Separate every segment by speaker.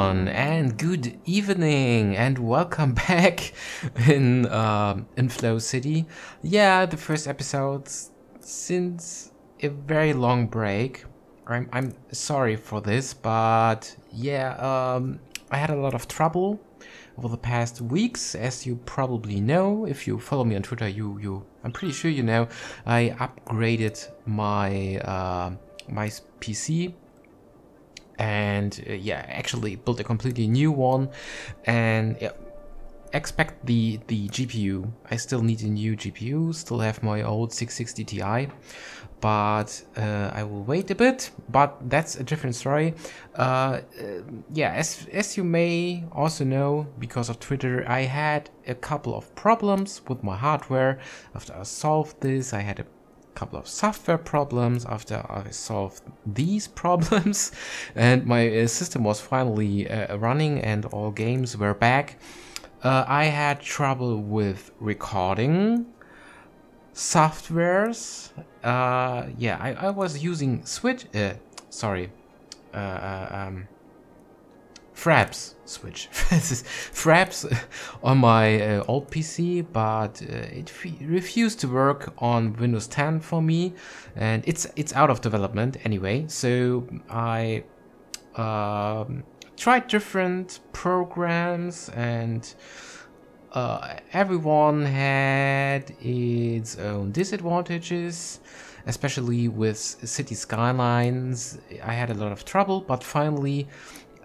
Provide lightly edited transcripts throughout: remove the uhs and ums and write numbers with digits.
Speaker 1: everyone, and good evening, and welcome back in Flow City. Yeah, the first episode since a very long break. I'm sorry for this, but yeah, I had a lot of trouble over the past weeks, as you probably know. If you follow me on Twitter, I'm pretty sure you know I upgraded my my PC. And yeah, actually built a completely new one, and yeah, expect the GPU. I still need a new GPU, still have my old 660 Ti, but I will wait a bit, but that's a different story. Yeah, as you may also know, because of Twitter, I had a couple of problems with my hardware. After I solved this, I had a couple of software problems after I solved these problems, and my system was finally running and all games were back. I had trouble with recording softwares. Yeah, I was using Fraps on my old PC, but it refused to work on Windows 10 for me, and it's out of development anyway. So I tried different programs, and everyone had its own disadvantages. Especially with City Skylines, I had a lot of trouble, but finally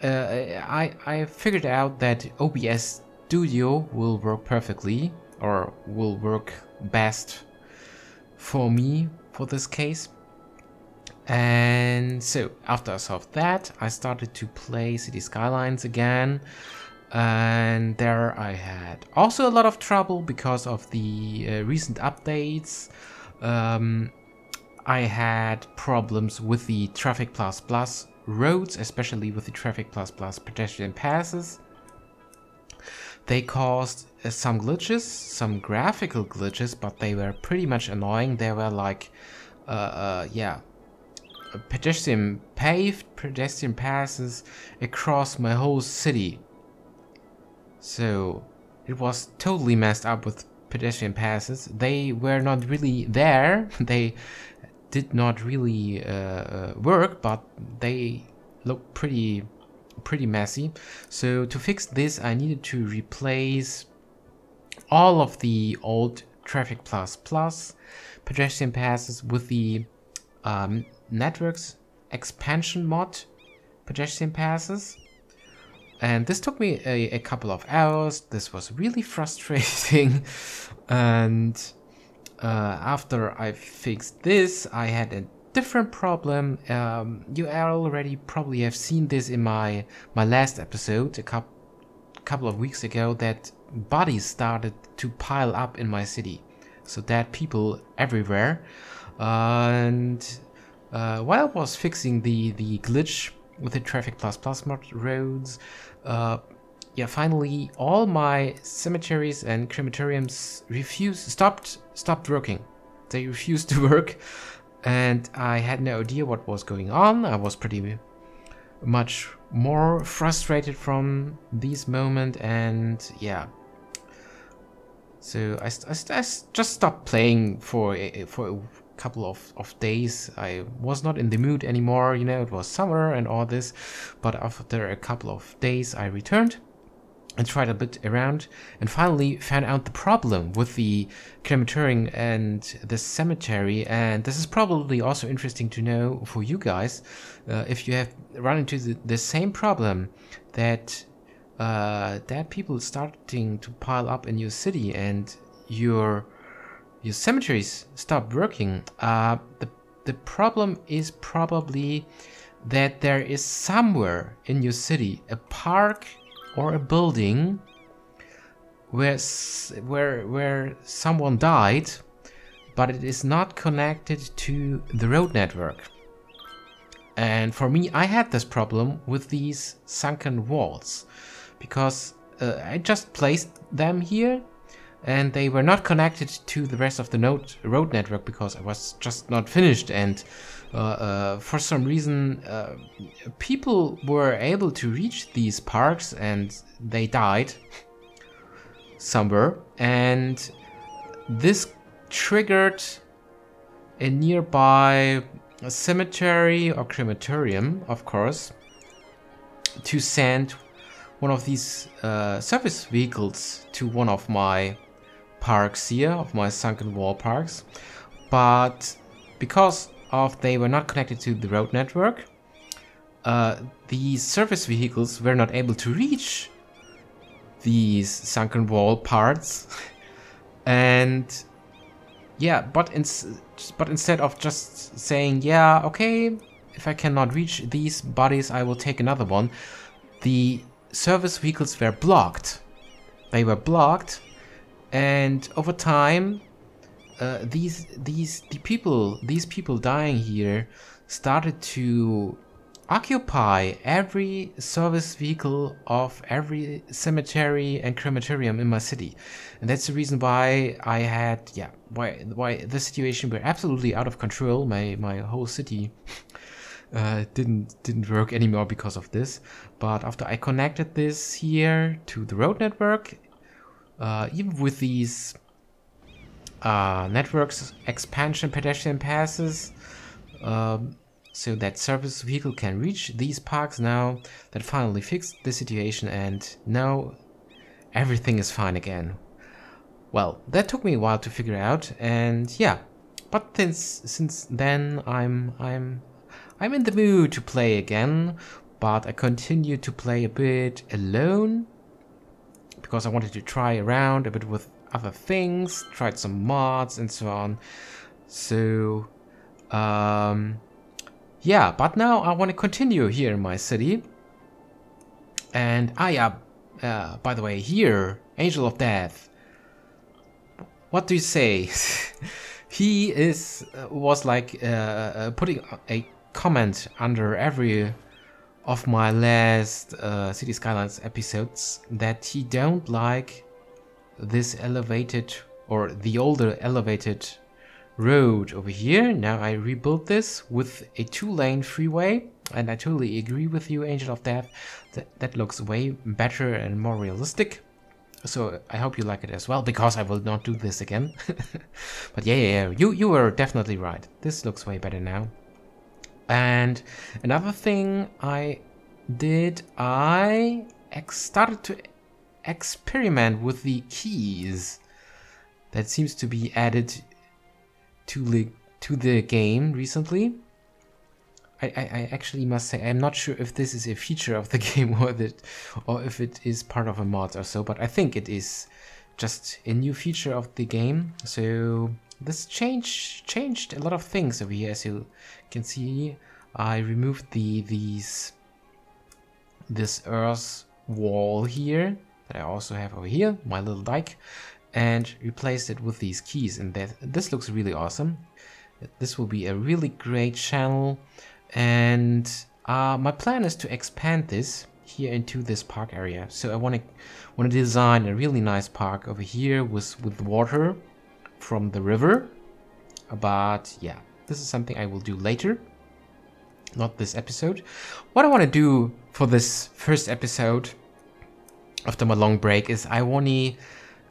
Speaker 1: I figured out that OBS Studio will work perfectly, or will work best for me for this case. And so after I solved that, I started to play City Skylines again, and there I had also a lot of trouble because of the recent updates. I had problems with the Traffic++ roads, especially with the Traffic++ pedestrian passes. They caused some glitches, some graphical glitches, but they were pretty much annoying. They were like, yeah, paved pedestrian passes across my whole city. So it was totally messed up with pedestrian passes. They were not really there. They did not really work, but they look pretty messy. So to fix this, I needed to replace all of the old Traffic++ pedestrian passes with the networks expansion mod pedestrian passes. And this took me a couple of hours. This was really frustrating. And after I fixed this, I had a different problem. You already probably have seen this in my last episode a couple of weeks ago, that bodies started to pile up in my city. So dead people everywhere. And while I was fixing the glitch with the Traffic++ mod roads, yeah, finally all my cemeteries and crematoriums stopped working. They refused to work, and I had no idea what was going on. I was pretty much more frustrated from this moment, and yeah, so I just stopped playing for a couple of days. I was not in the mood anymore, you know, it was summer and all this, but after a couple of days I returned and tried a bit around, and finally found out the problem with the crematorium and the cemetery. And this is probably also interesting to know for you guys, if you have run into the same problem, that dead people starting to pile up in your city and your cemeteries stop working. The problem is probably that there is somewhere in your city a park or a building where someone died, but it is not connected to the road network. And for me, I had this problem with these sunken walls, because I just placed them here, and they were not connected to the rest of the road network because I was just not finished, and for some reason people were able to reach these parks and they died somewhere, and this triggered a nearby cemetery or crematorium, of course, to send one of these service vehicles to one of my parks here, of my sunken wall parks. But because of they were not connected to the road network, these service vehicles were not able to reach these sunken wall parts. And yeah, but instead of just saying, yeah, okay, if I cannot reach these bodies, I will take another one, the service vehicles were blocked. They were blocked, and over time, these people dying here started to occupy every service vehicle of every cemetery and crematorium in my city, and that's the reason why I had why the situation were absolutely out of control. My whole city didn't work anymore because of this. But after I connected this here to the road network, even with these networks expansion pedestrian passes, so that service vehicle can reach these parks now, that finally fixed the situation, and now everything is fine again. Well, that took me a while to figure out, and yeah, but since then I'm in the mood to play again, but I continue to play a bit alone because I wanted to try around a bit with other things, tried some mods and so on. So yeah, but now I want to continue here in my city. And by the way, here, Angel of Death, what do you say? He was like putting a comment under every of my last City Skylines episodes that he don't like this elevated, or the older elevated road over here. Now I rebuilt this with a 2-lane freeway, and I totally agree with you, Angel of Death. That looks way better and more realistic. So I hope you like it as well, because I will not do this again. But yeah, you were definitely right. This looks way better now. And another thing I did, I started to experiment with the keys that seems to be added to the game recently. I actually must say I'm not sure if this is a feature of the game or if it is part of a mod or so, but I think it is just a new feature of the game. So this changed a lot of things over here. As you can see, I removed this earth wall here that I also have over here, my little dike, and replaced it with these keys, and this looks really awesome. This will be a really great channel, and my plan is to expand this here into this park area. So I want to design a really nice park over here with water from the river. But yeah, this is something I will do later, not this episode. What I want to do for this first episode after my long break is I want to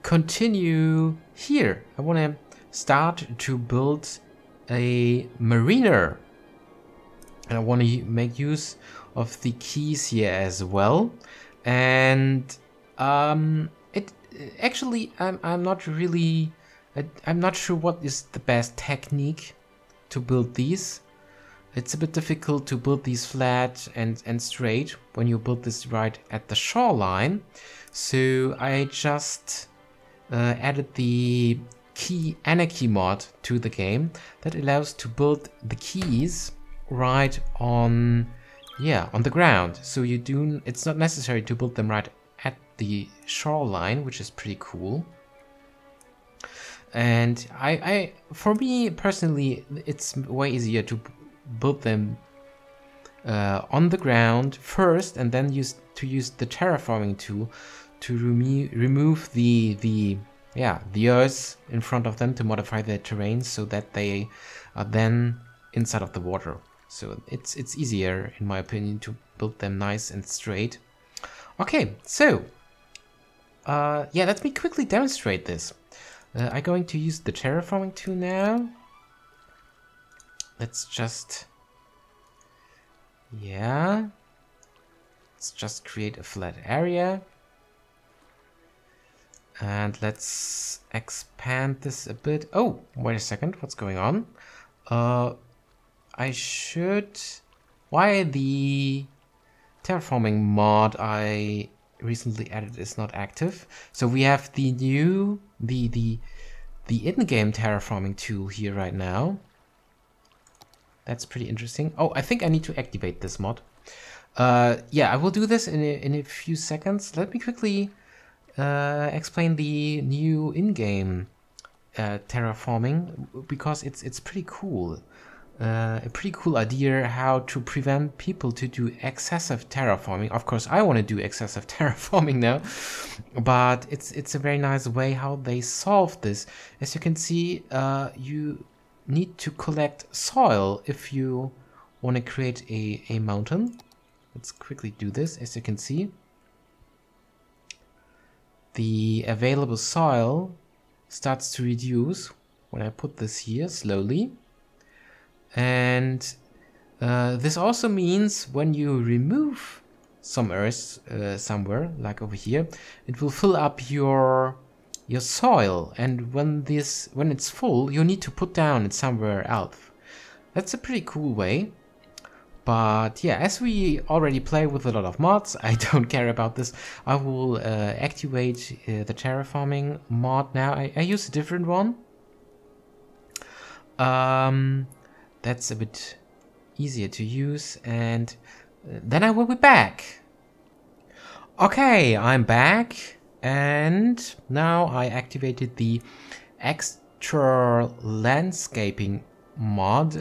Speaker 1: continue here. I want to start to build a marina, and I want to make use of the keys here as well. And it actually I'm not sure what is the best technique to build these. It's a bit difficult to build these flat and straight when you build this right at the shoreline. So I just added the key anarchy mod to the game that allows to build the keys right on the ground. So it's not necessary to build them right at the shoreline, which is pretty cool. And for me personally, it's way easier to build them on the ground first, and then use the terraforming tool to remove the yeah, the earth in front of them to modify their terrain so that they are then inside of the water. So it's easier, in my opinion, to build them nice and straight. Okay, so yeah, let me quickly demonstrate this. I'm going to use the terraforming tool now. Let's just, yeah, let's just create a flat area. And let's expand this a bit. Oh, wait a second, what's going on? I should... Why the terraforming mod I recently added is not active? So we have the new, the in-game terraforming tool here right now. That's pretty interesting. Oh, I think I need to activate this mod. Yeah, I will do this in a few seconds. Let me quickly explain the new in-game terraforming, because it's pretty cool. A pretty cool idea how to prevent people to do excessive terraforming. Of course, I want to do excessive terraforming now, but it's a very nice way how they solve this. As you can see, you need to collect soil if you want to create a mountain. Let's quickly do this. As you can see, the available soil starts to reduce when I put this here slowly. And this also means when you remove some earth somewhere, like over here, it will fill up your soil. And when it's full, you need to put down it somewhere else. That's a pretty cool way. But yeah, as we already play with a lot of mods, I don't care about this. I will activate the terraforming mod now. I use a different one. That's a bit easier to use, and then I will be back. Okay, I'm back, and now I activated the extra landscaping mod,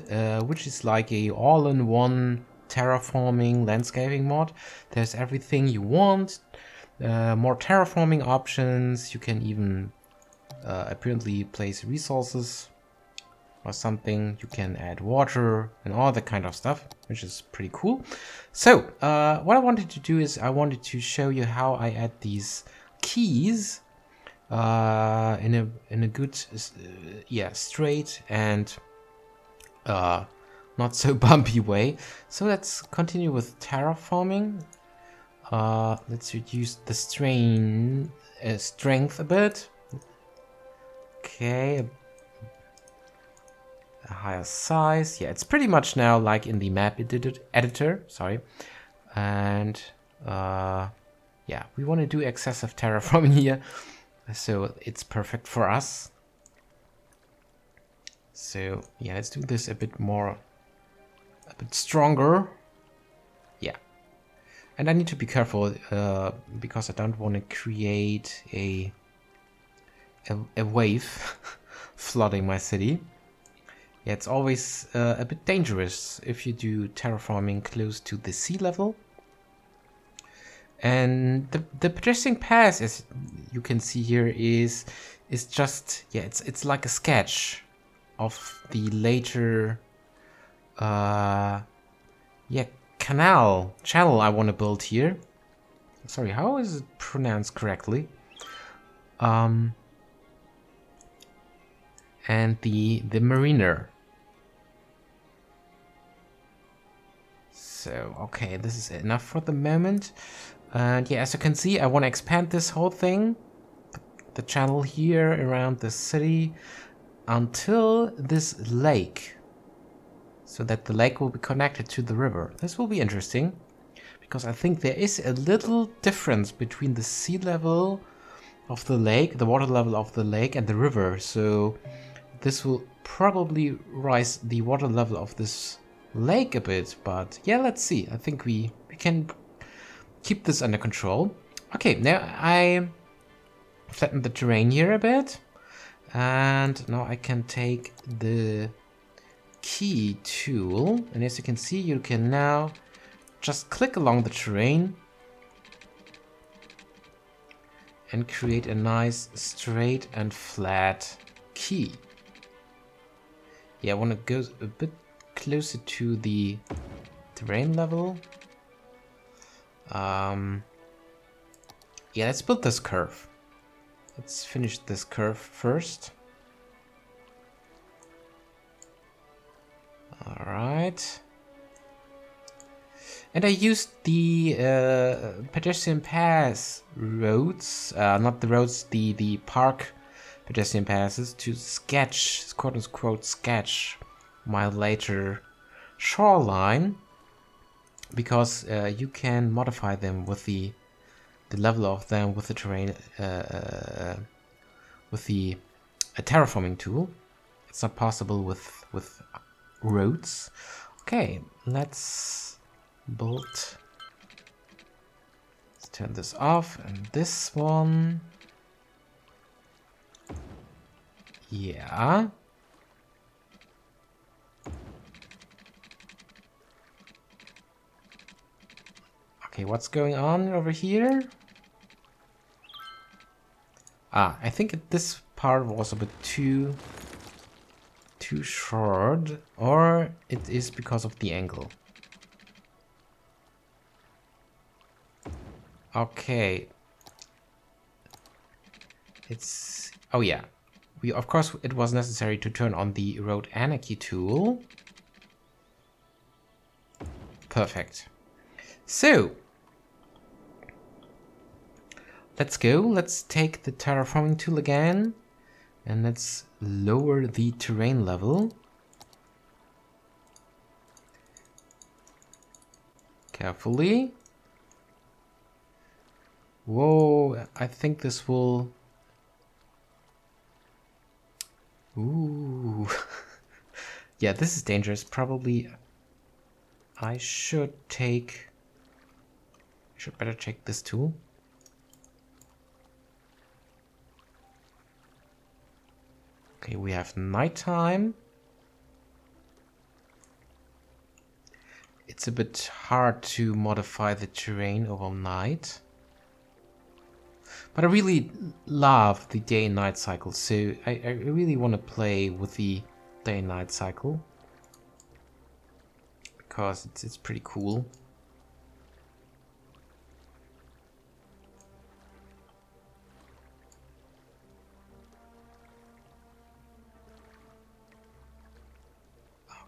Speaker 1: which is like a all-in-one terraforming landscaping mod. There's everything you want, more terraforming options. You can even apparently place resources or something. You can add water and all that kind of stuff, which is pretty cool. So what I wanted to do is I wanted to show you how I add these keys in a good yeah, straight and not so bumpy way. So let's continue with terraforming. Let's reduce the strength a bit. Okay, a higher size. Yeah, it's pretty much now like in the map editor. Sorry, and yeah, we want to do excessive terraforming here, so it's perfect for us. So yeah, let's do this a bit stronger. Yeah, and I need to be careful because I don't want to create a wave flooding my city. Yeah, it's always a bit dangerous if you do terraforming close to the sea level. And the pedestrian path, as you can see here, is just, yeah, it's like a sketch of the later yeah, channel I want to build here. Sorry, how is it pronounced correctly? And the marina. So okay, this is enough for the moment. And yeah, as you can see, I want to expand this whole thing, the channel here around the city, until this lake, so that the lake will be connected to the river. This will be interesting, because I think there is a little difference between the sea level of the lake, the water level of the lake, and the river. So this will probably rise the water level of this lake a bit, but yeah, let's see. I think we can keep this under control. Okay, now I flattened the terrain here a bit, and now I can take the key tool, and as you can see, you can now just click along the terrain and create a nice straight and flat quay. Yeah, I want to go a bit closer to the terrain level. Yeah, let's build this curve. Let's finish this curve first. Alright. And I used the pedestrian pass roads, not the roads, the park pedestrian passes to sketch, quote-unquote sketch, my later shoreline, because you can modify them with the level of them with the terrain, with the terraforming tool. It's not possible with roads. Okay, let's build. Let's turn this off, and this one. Yeah. Okay, what's going on over here? Ah, I think this part was a bit too short, or it is because of the angle. Okay. It's... oh yeah. Of course, it was necessary to turn on the Road Anarchy tool. Perfect. So, let's go. Let's take the terraforming tool again. And let's lower the terrain level. Carefully. Whoa, I think this will... ooh. Yeah, this is dangerous. Probably I should better check this tool. Okay, we have nighttime. It's a bit hard to modify the terrain overnight. But I really love the day and night cycle, so I really want to play with the day and night cycle. Because it's pretty cool.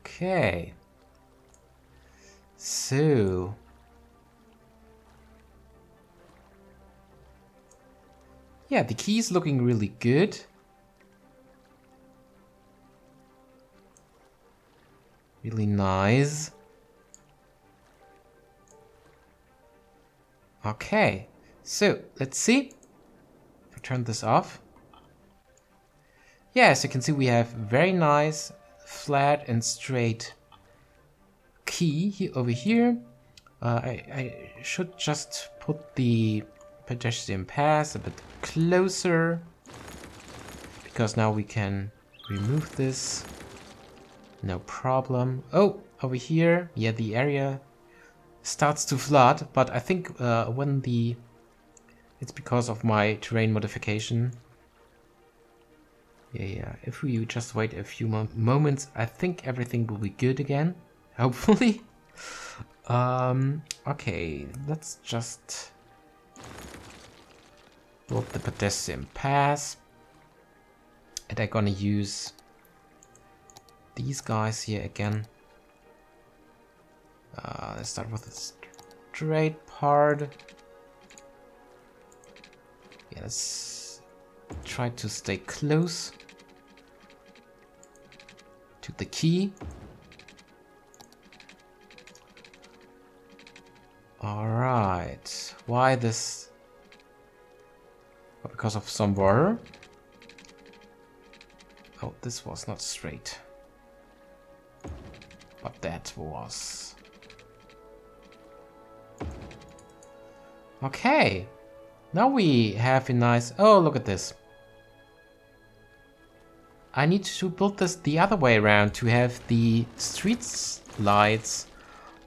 Speaker 1: Okay. So... yeah, the key is looking really good. Really nice. Okay, so let's see. If I turn this off. Yeah, as you can see, we have very nice, flat and straight quay over here. I should just put the pedestrian pass a bit closer, because now we can remove this, no problem. Oh, over here, yeah, the area starts to flood, but I think it's because of my terrain modification. Yeah, if we just wait a few moments, I think everything will be good again, hopefully. Okay, let's just build the pedestrian pass, and I'm gonna use these guys here again. Let's start with the straight part. Yeah, let's try to stay close to the quay. Alright, why this? Because of some water. Oh, this was not straight. But that was. Okay. Now we have a nice... oh, look at this. I need to build this the other way around to have the street lights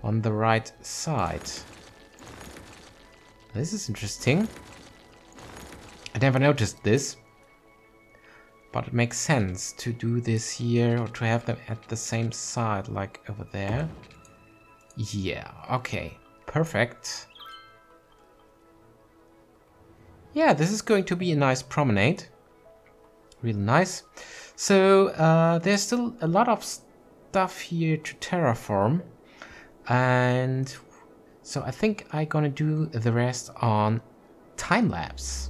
Speaker 1: on the right side. This is interesting. I never noticed this, but it makes sense to do this here or to have them at the same side, like over there. Yeah, okay, perfect. Yeah, this is going to be a nice promenade. Really nice. So there's still a lot of stuff here to terraform, and so I think I'm gonna do the rest on time-lapse.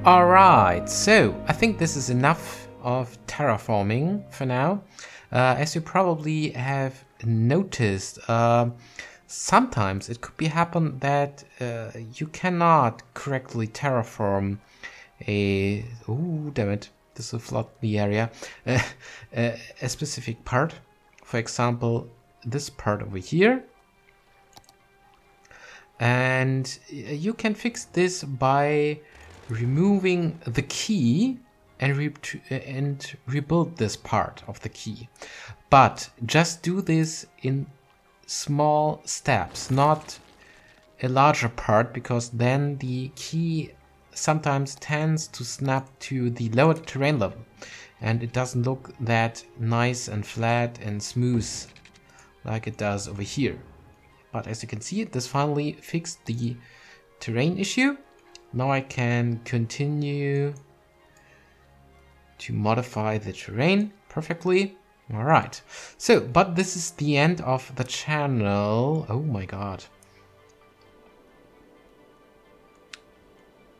Speaker 1: Alright, so I think this is enough of terraforming for now. As you probably have noticed, sometimes it could be happen that you cannot correctly terraform a... oh, damn it, this will flood the area. A specific part. For example, this part over here. And you can fix this by removing the key and rebuild this part of the key. But just do this in small steps, not a larger part, because then the key sometimes tends to snap to the lower terrain level and it doesn't look that nice and flat and smooth like it does over here. But as you can see, this finally fixed the terrain issue. Now I can continue to modify the terrain perfectly. All right. So, but this is the end of the channel. Oh my god.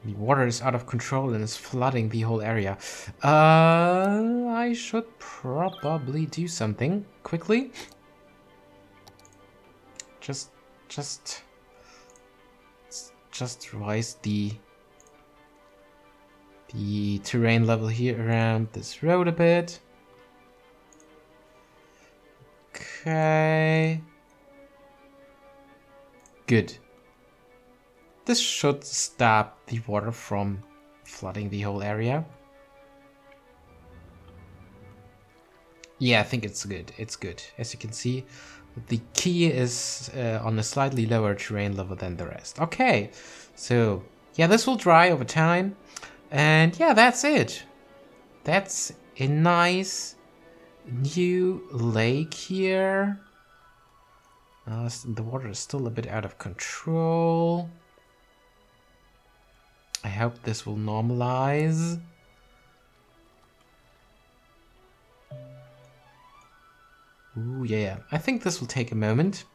Speaker 1: The water is out of control and is flooding the whole area. I should probably do something quickly. Just rise the terrain level here around this road a bit. Okay. Good. This should stop the water from flooding the whole area. Yeah, I think it's good. It's good. As you can see, the quay is on a slightly lower terrain level than the rest. Okay, so yeah, this will dry over time. And yeah, that's it. That's a nice new lake here. The water is still a bit out of control. I hope this will normalize. Ooh, yeah. I think this will take a moment.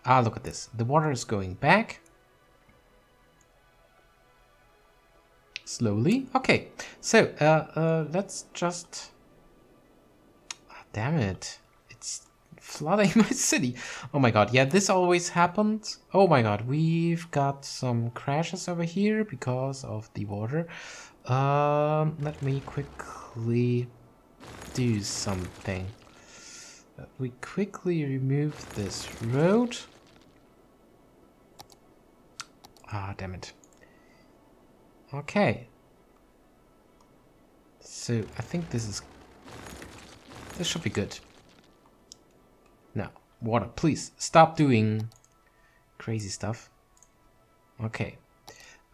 Speaker 1: Ah, look at this. The water is going back. Slowly. Okay. So, let's just... Oh, damn it. It's flooding my city. Oh my god. Yeah, this always happens. Oh my god. We've got some crashes over here because of the water. Let me quickly do something. We quickly remove this road. Ah, damn it. Okay. So I think this should be good. Now, water, please stop doing crazy stuff. Okay.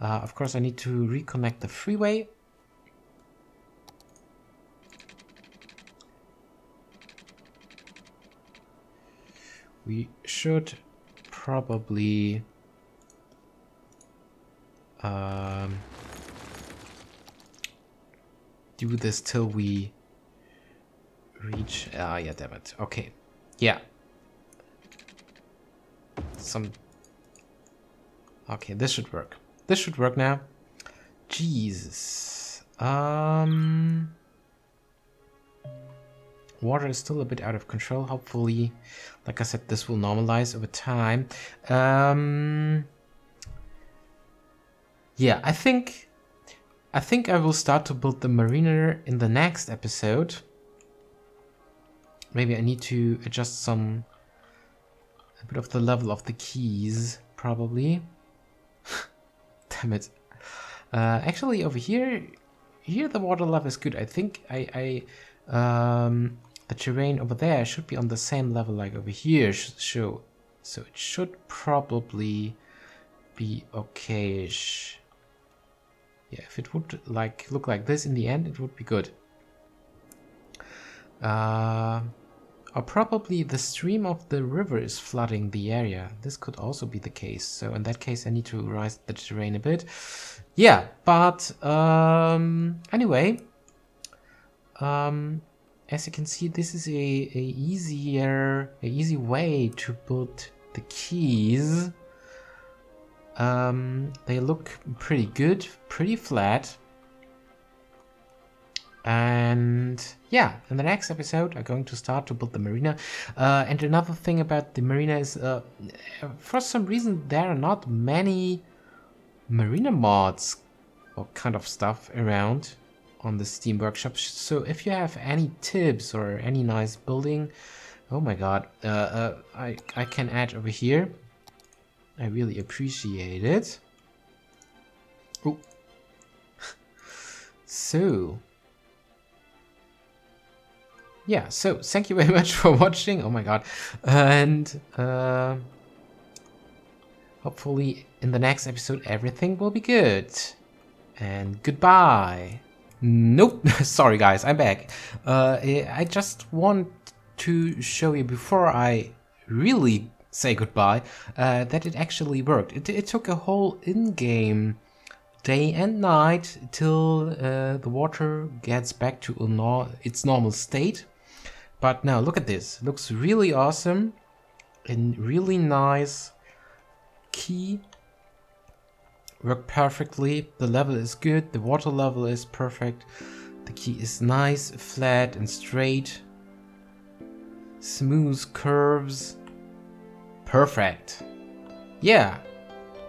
Speaker 1: Of course, I need to reconnect the freeway. We should probably do this till we reach... Ah, yeah, damn it. Okay. Yeah. Okay, this should work. This should work now. Jesus. Water is still a bit out of control. Hopefully, like I said, this will normalize over time. Yeah, I think I will start to build the marina in the next episode. Maybe I need to adjust a bit of the level of the keys, probably. Damn it. Actually, over here the water level is good. I think the terrain over there should be on the same level like over here. So it should probably be okay-ish. Yeah, if it would look like this in the end, it would be good. Or probably the stream of the river is flooding the area. This could also be the case. So in that case, I need to rise the terrain a bit. Yeah, but anyway, as you can see, this is a easy way to build the keys. They look pretty good, pretty flat. And yeah, in the next episode, I'm going to start to build the marina. And another thing about the marina is, for some reason, there are not many marina mods or kind of stuff around on the Steam Workshop. So if you have any tips or any nice building, oh my god, I can add over here. I really appreciate it. Oh. So yeah, so thank you very much for watching. Oh my god. And hopefully in the next episode everything will be good. And goodbye. Nope. Sorry guys, I'm back. I just want to show you before I really say goodbye that it actually worked. It took a whole in-game day and night till the water gets back to its normal state. But now look at this. Looks really awesome. And really nice quay. Worked perfectly. The level is good. The water level is perfect. The quay is nice, flat and straight. Smooth curves. Perfect. Yeah.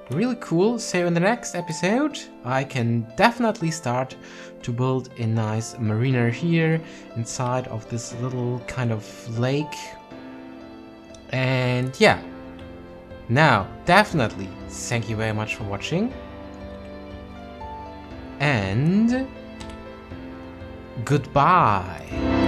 Speaker 1: Really cool. So in the next episode, I can definitely start to build a nice marina here inside of this little kind of lake. And yeah. Now, definitely thank you very much for watching. And goodbye.